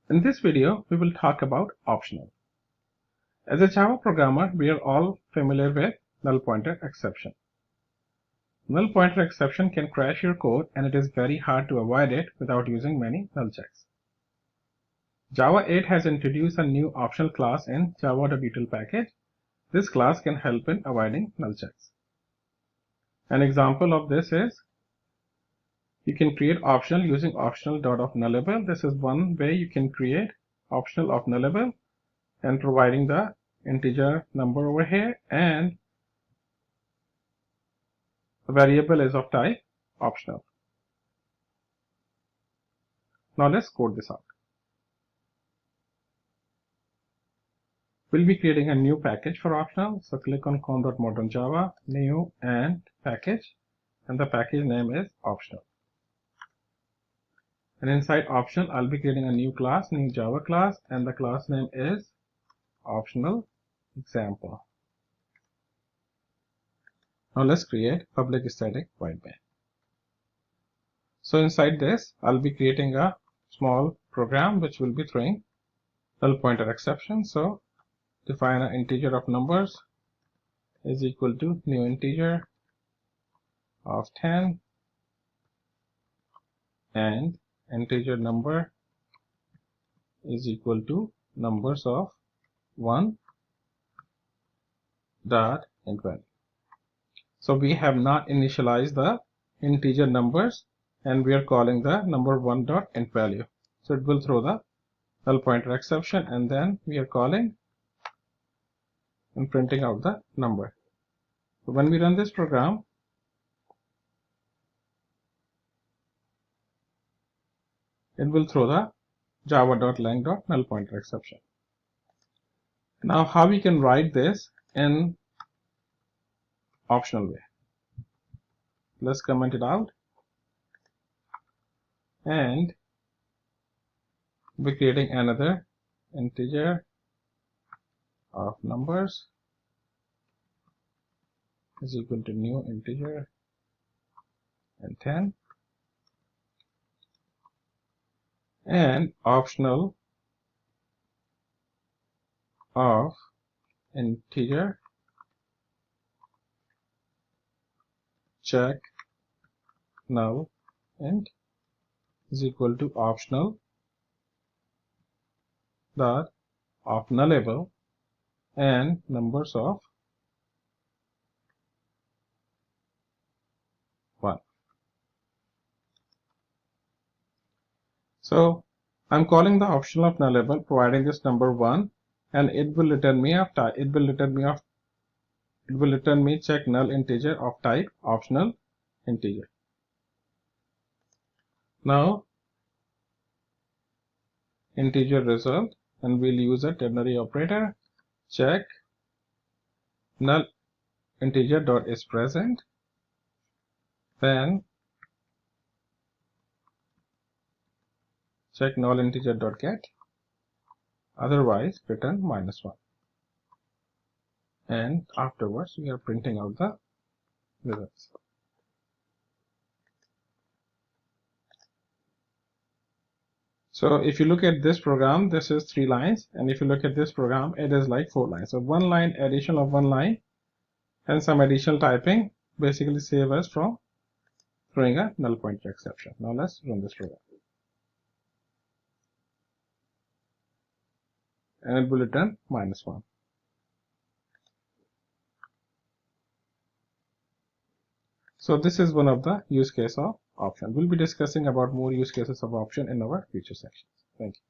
In this video, we will talk about optional. As a Java programmer, we are all familiar with null pointer exception. Null pointer exception can crash your code, and it is very hard to avoid it without using many null checks. Java 8 has introduced a new optional class in Java8 package. This class can help in avoiding null checks. An example of this is you can create optional using optional.of_nullable. This is one way you can create optional of nullable and providing the integer number over here, and the variable is of type optional. Now let's code this out. We'll be creating a new package for optional, so click on com.modernjava, new and package, and the package name is optional. And inside optional, I'll be creating a new class, new Java class, and the class name is optional example. Now let's create public static void main. So inside this, I'll be creating a small program which will be throwing null pointer exception. So define an integer of numbers is equal to new integer of 10 and integer number is equal to numbers of 1 dot int value. So we have not initialized the integer numbers, and we are calling the number 1 dot int value. So it will throw the null pointer exception, and then we are calling and printing out the number. So when we run this program, it will throw the java.lang.null pointer exception. Now how we can write this in optional way? Let's comment it out, and we're creating another integer of numbers is equal to new integer and 10, and optional of integer check null int is equal to optional dot of nullable and numbers of 1. So I'm calling the optional of nullable, providing this number 1, and it will return me of type. It will return me check null integer of type optional integer. Now integer result, and we'll use a ternary operator, check null integer dot is present, then check null integer dot get, otherwise return -1, and afterwards we are printing out the results. So if you look at this program, this is 3 lines, and if you look at this program, it is like 4 lines. So 1 line addition of 1 line and some additional typing basically save us from throwing a null pointer exception. Now let's run this program, and it will return -1. So this is one of the use case of option. We'll be discussing about more use cases of option in our future sections. Thank you.